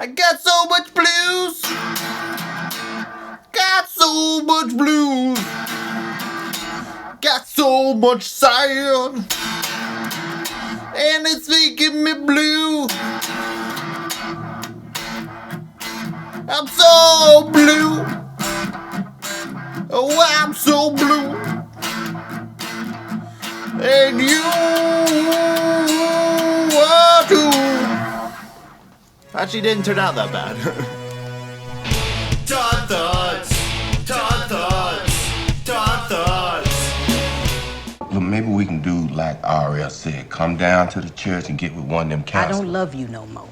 I got so much blues. Got so much blues. Got so much sad. And it's making me blue. I'm so blue. Oh, I'm so blue. And you are too. Actually didn't turn out that bad. Todd thoughts. Todd thoughts. Todd thoughts. Well, maybe we can do like RL said. Come down to the church and get with one of them counselors. I don't love you no more.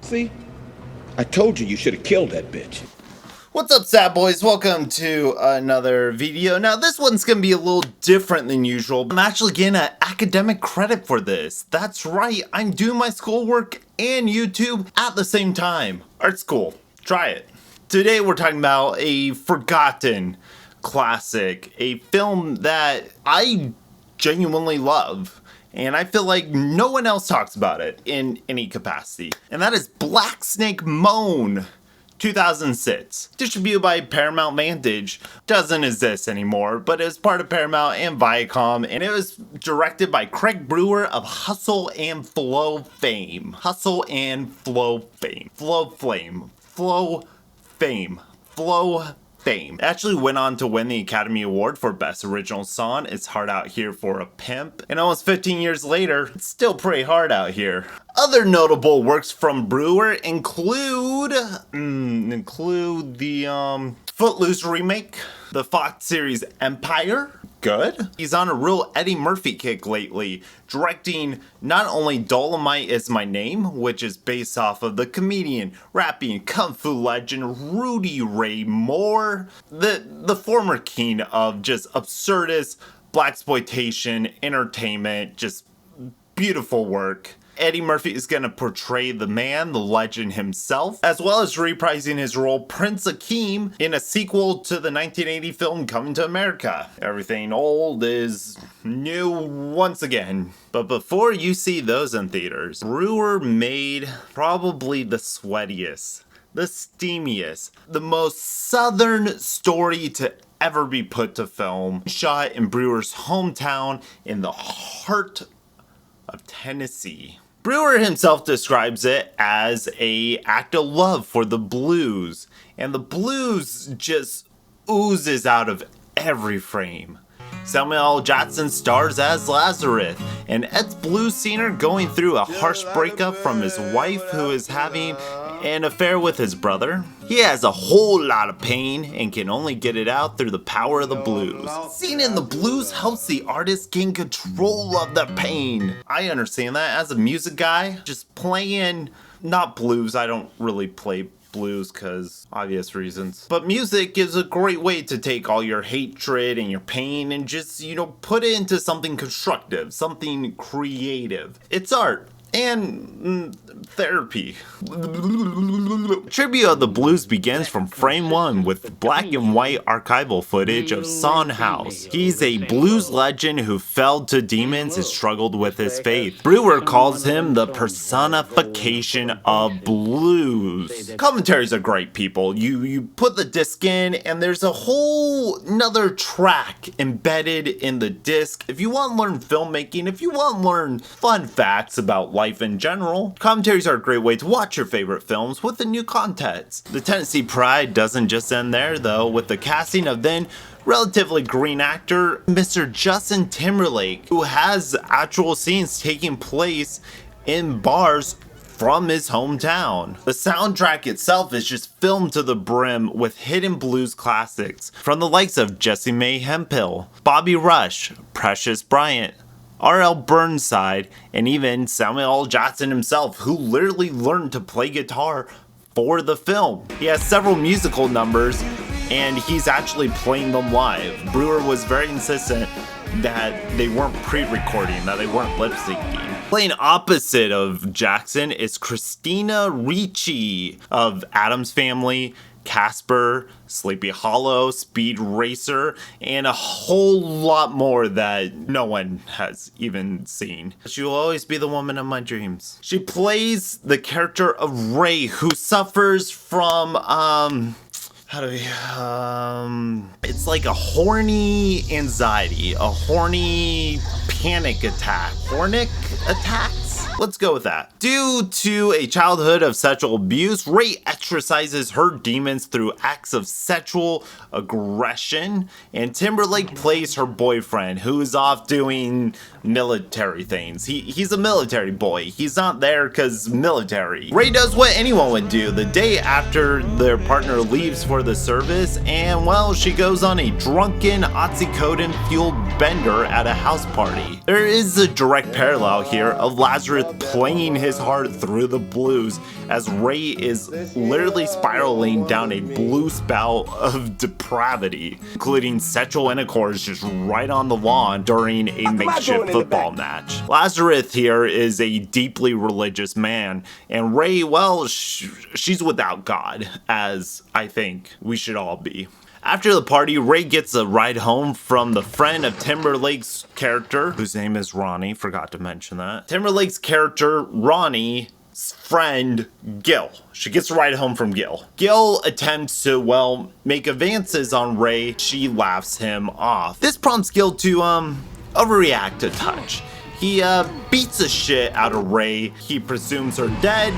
See? I told you you should have killed that bitch. What's up, sad boys? Welcome to another video. Now, this one's gonna be a little different than usual. I'm actually getting an academic credit for this. That's right, I'm doing my schoolwork and YouTube at the same time. Art school, try it. Today we're talking about a forgotten classic, a film that I genuinely love. And I feel like no one else talks about it in any capacity. And that is Black Snake Moan, 2006. Distributed by Paramount Vantage. Doesn't exist anymore, but it was part of Paramount and Viacom. And it was directed by Craig Brewer of Hustle and Flow fame. Hustle and Flow fame. Flow flame. Flow fame. Flow fame. It actually went on to win the Academy Award for Best Original Song. It's Hard Out Here for a Pimp. And almost 15 years later, it's still pretty hard out here. Other notable works from Brewer include the Footloose remake, the Fox series Empire. Good. He's on a real Eddie Murphy kick lately, directing not only Dolomite Is My Name, which is based off of the comedian, rapping, kung fu legend Rudy Ray Moore, the former king of just absurdist blaxploitation entertainment, just beautiful work. Eddie Murphy is going to portray the man, the legend himself, as well as reprising his role Prince Akeem in a sequel to the 1980 film Coming to America. Everything old is new once again. But before you see those in theaters, Brewer made probably the sweatiest, the steamiest, the most southern story to ever be put to film. Shot in Brewer's hometown in the heart of Tennessee. Brewer himself describes it as an act of love for the blues, and the blues just oozes out of every frame. Samuel L. Jackson stars as Lazarus, and Ed's blues singer going through a harsh breakup from his wife who is having an affair with his brother. He has a whole lot of pain and can only get it out through the power of the blues. Singing in the blues helps the artist gain control of the pain. I understand that as a music guy, just playing, not blues, I don't really play blues because obvious reasons. But music is a great way to take all your hatred and your pain and just, put it into something constructive, something creative. It's art. And therapy. Tribute of the Blues begins from frame 1 with black and white archival footage of Son House. He's a blues legend who fell to demons and struggled with his faith. Brewer calls him the personification of blues. Commentaries are great, people. You put the disc in and there's a whole another track embedded in the disc. If you want to learn filmmaking, if you want to learn fun facts about life in general, commentaries are a great way to watch your favorite films with the new context. The Tennessee Pride doesn't just end there though, with the casting of then relatively green actor Mr. Justin Timberlake, who has actual scenes taking place in bars from his hometown. The soundtrack itself is just filmed to the brim with hidden blues classics from the likes of Jessie Mae Hemphill, Bobby Rush, Precious Bryant, R.L. Burnside, and even Samuel L. Jackson himself, who literally learned to play guitar for the film. He has several musical numbers, and he's actually playing them live. Brewer was very insistent that they weren't pre-recording, that they weren't lip-syncing. Playing opposite of Jackson is Christina Ricci of Addams Family Casper, Sleepy Hollow, Speed Racer, and a whole lot more that no one has even seen. She will always be the woman of my dreams. She plays the character of Ray, who suffers from, it's like a horny anxiety, a horny panic attack. Hornic attacks? Let's go with that. Due to a childhood of sexual abuse, Ray exercises her demons through acts of sexual aggression, and Timberlake plays her boyfriend, who is off doing military things. He's a military boy. He's not there because military. Ray does what anyone would do the day after their partner leaves for the service, and well, she goes on a drunken oxycodone-fueled bender at a house party. There is a direct parallel here of Lazarus playing his heart through the blues as Ray is literally spiraling down a blue spout of depravity, including sexual intercourse just right on the lawn during a makeshift football match. Lazarus here is a deeply religious man, and Ray, well, she's without God, as I think we should all be. After the party, Ray gets a ride home from the friend of Timberlake's character, whose name is Ronnie, forgot to mention that. Timberlake's character, Ronnie's friend, Gil. She gets a ride home from Gil. Gil attempts to, well, make advances on Ray. She laughs him off. This prompts Gil to, overreact a touch. He, beats the shit out of Ray. He presumes her dead,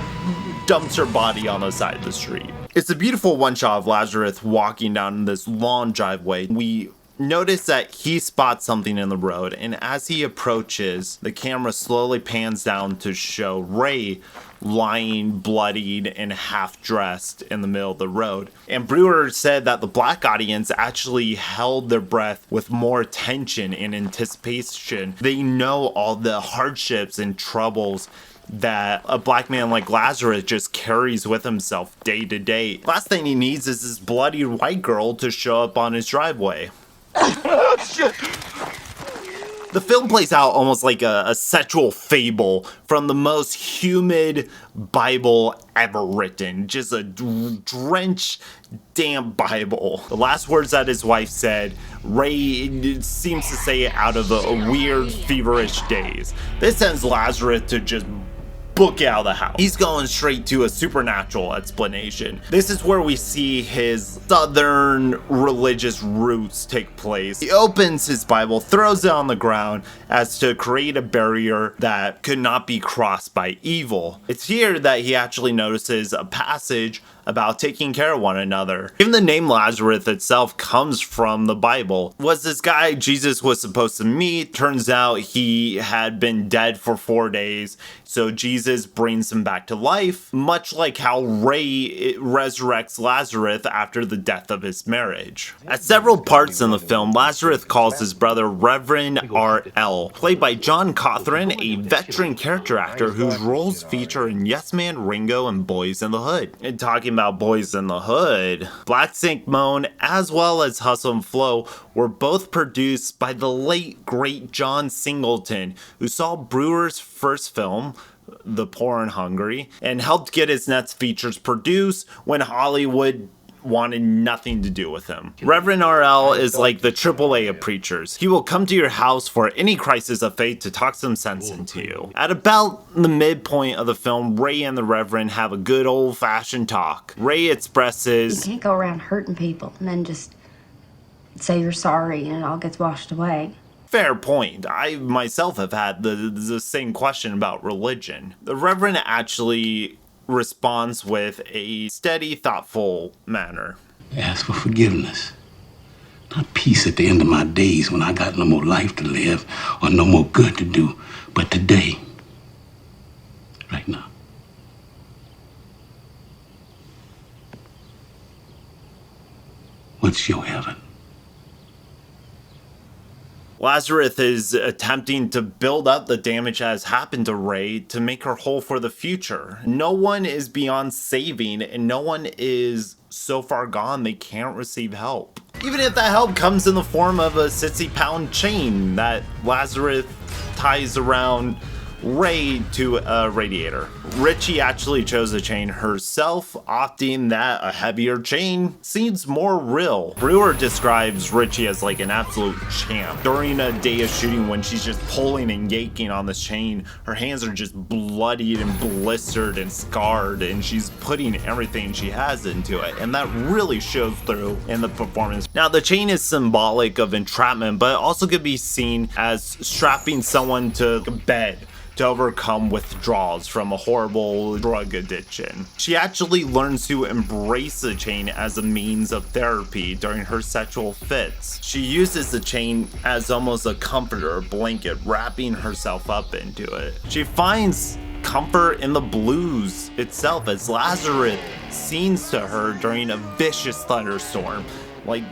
dumps her body on the side of the street. It's a beautiful one shot of Lazarus walking down this long driveway. We notice that he spots something in the road, and as he approaches, the camera slowly pans down to show Ray lying bloodied and half dressed in the middle of the road. And Brewer said that the black audience actually held their breath with more tension and anticipation. They know all the hardships and troubles that a black man like Lazarus just carries with himself day to day. Last thing he needs is this bloody white girl to show up on his driveway. The film plays out almost like a sexual fable from the most humid Bible ever written. Just a drenched, damp Bible. The last words that his wife said, Ray seems to say it out of a weird, feverish daze. This sends Lazarus to just book out of the house. He's going straight to a supernatural explanation. This is where we see his southern religious roots take place. He opens his Bible, throws it on the ground as to create a barrier that could not be crossed by evil. It's here that he actually notices a passage about taking care of one another. Even the name Lazarus itself comes from the Bible. Was this guy Jesus was supposed to meet? Turns out he had been dead for 4 days, so Jesus brings him back to life, much like how Ray resurrects Lazarus after the death of his marriage. At several parts in the film, Lazarus calls his brother Reverend R.L., played by John Cothran, a veteran character actor whose roles feature in Yes Man, Ringo, and Boys in the Hood. And talking about Boys in the Hood, Black Sync Moan as well as Hustle and Flow were both produced by the late great John Singleton, who saw Brewer's first film, The Poor and Hungry, and helped get his next features produced when Hollywood wanted nothing to do with him. Reverend RL is like the AAA of preachers. He will come to your house for any crisis of faith to talk some sense into you. At about the midpoint of the film, Ray and the Reverend have a good old-fashioned talk. Ray expresses, "You can't go around hurting people and then just say you're sorry and it all gets washed away." Fair point. I myself have had the same question about religion. The Reverend actually responds with a steady, thoughtful manner. Ask for forgiveness, not peace at the end of my days when I got no more life to live or no more good to do, but today, right now. What's your heaven? Lazarus is attempting to build up the damage that has happened to Ray to make her whole for the future. No one is beyond saving, and no one is so far gone they can't receive help. Even if that help comes in the form of a 60-pound chain that Lazarus ties around Ray to a radiator. Ricci actually chose a chain herself, opting that a heavier chain seems more real. Brewer describes Ricci as like an absolute champ. During a day of shooting when she's just pulling and yanking on this chain, her hands are just bloodied and blistered and scarred, and she's putting everything she has into it, and that really shows through in the performance. Now, the chain is symbolic of entrapment, but it also could be seen as strapping someone to a bed to overcome withdrawals from a horrible drug addiction. She actually learns to embrace the chain as a means of therapy during her sexual fits. She uses the chain as almost a comforter blanket, wrapping herself up into it. She finds comfort in the blues itself as Lazarus sings to her during a vicious thunderstorm. Like,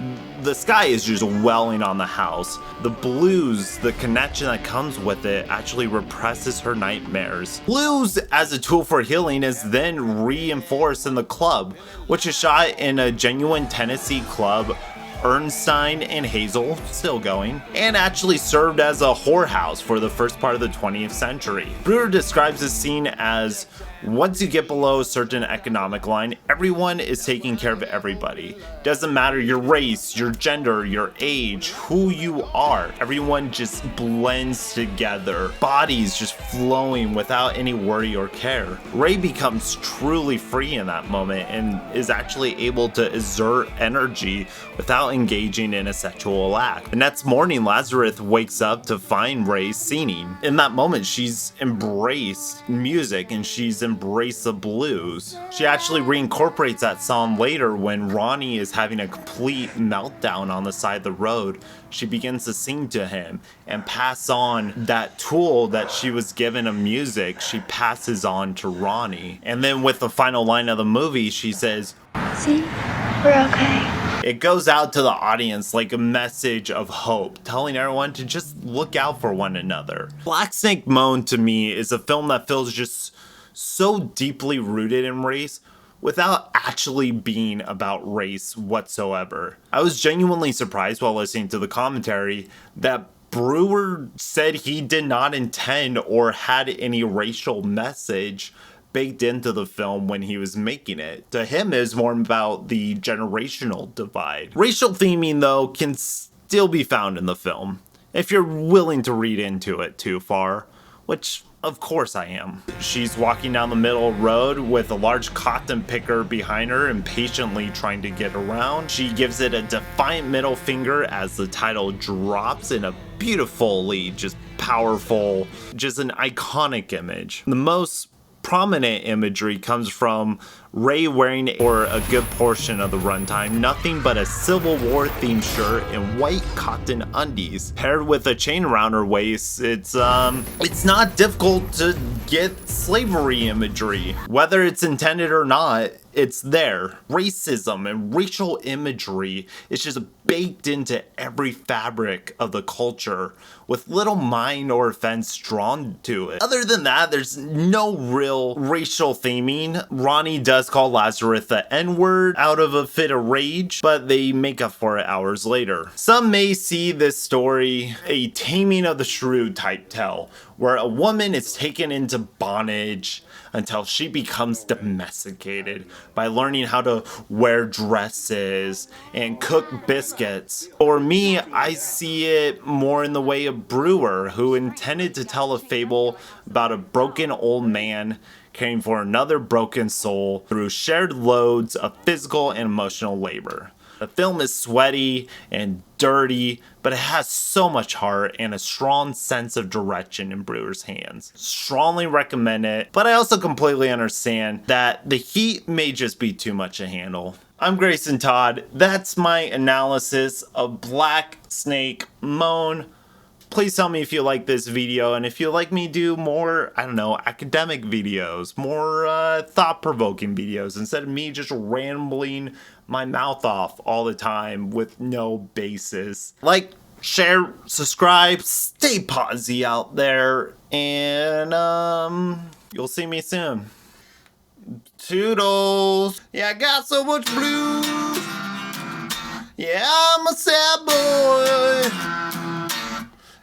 the sky is just welling on the house. The blues, the connection that comes with it, actually represses her nightmares. Blues as a tool for healing is then reinforced in the club, which is shot in a genuine Tennessee club, Ernstine and Hazel, still going, and actually served as a whorehouse for the first part of the 20th century. Brewer describes this scene as, once you get below a certain economic line, everyone is taking care of everybody. Doesn't matter your race, your gender, your age, who you are. Everyone just blends together. Bodies just flowing without any worry or care. Ray becomes truly free in that moment and is actually able to exert energy without engaging in a sexual act. The next morning, Lazarus wakes up to find Ray singing. In that moment, she's embraced music and she's embraced the blues. She actually reincorporates that song later when Ronnie is having a complete meltdown on the side of the road. She begins to sing to him and pass on that tool that she was given of music. She passes on to Ronnie. And then with the final line of the movie, she says, See, we're okay. It goes out to the audience like a message of hope, telling everyone to just look out for one another. Black Snake Moan to me is a film that feels just so deeply rooted in race without actually being about race whatsoever. I was genuinely surprised while listening to the commentary that Brewer said he did not intend or had any racial message baked into the film when he was making it. To him, it was more about the generational divide. Racial theming, though, can still be found in the film, if you're willing to read into it too far, which of course I am. She's walking down the middle road with a large cotton picker behind her, impatiently trying to get around. She gives it a defiant middle finger as the title drops in a beautifully just powerful, just an iconic image. The most prominent imagery comes from Ray wearing, for a good portion of the runtime, nothing but a Civil War themed shirt and white cotton undies. Paired with a chain around her waist, it's not difficult to get slavery imagery. Whether it's intended or not, it's there. Racism and racial imagery is just baked into every fabric of the culture, with little mind or offense drawn to it. Other than that, there's no real racial theming. Ronnie does call Lazarus the N-word out of a fit of rage, but they make up for it hours later. Some may see this story a Taming of the Shrew type tale, where a woman is taken into bondage until she becomes domesticated by learning how to wear dresses and cook biscuits. For me, I see it more in the way of Brewer, who intended to tell a fable about a broken old man caring for another broken soul through shared loads of physical and emotional labor. The film is sweaty and dirty, but it has so much heart and a strong sense of direction in Brewer's hands. Strongly recommend it, but I also completely understand that the heat may just be too much to handle. I'm Grayson Todd. That's my analysis of Black Snake Moan. Please tell me if you like this video, and if you'd like me to do more, I don't know, academic videos, more thought-provoking videos, instead of me just rambling my mouth off all the time with no basis. Like, share, subscribe, stay posy out there, and you'll see me soon. Toodles! Yeah, I got so much blues. Yeah, I'm a sad boy.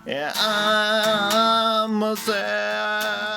Yeah, I'm a sad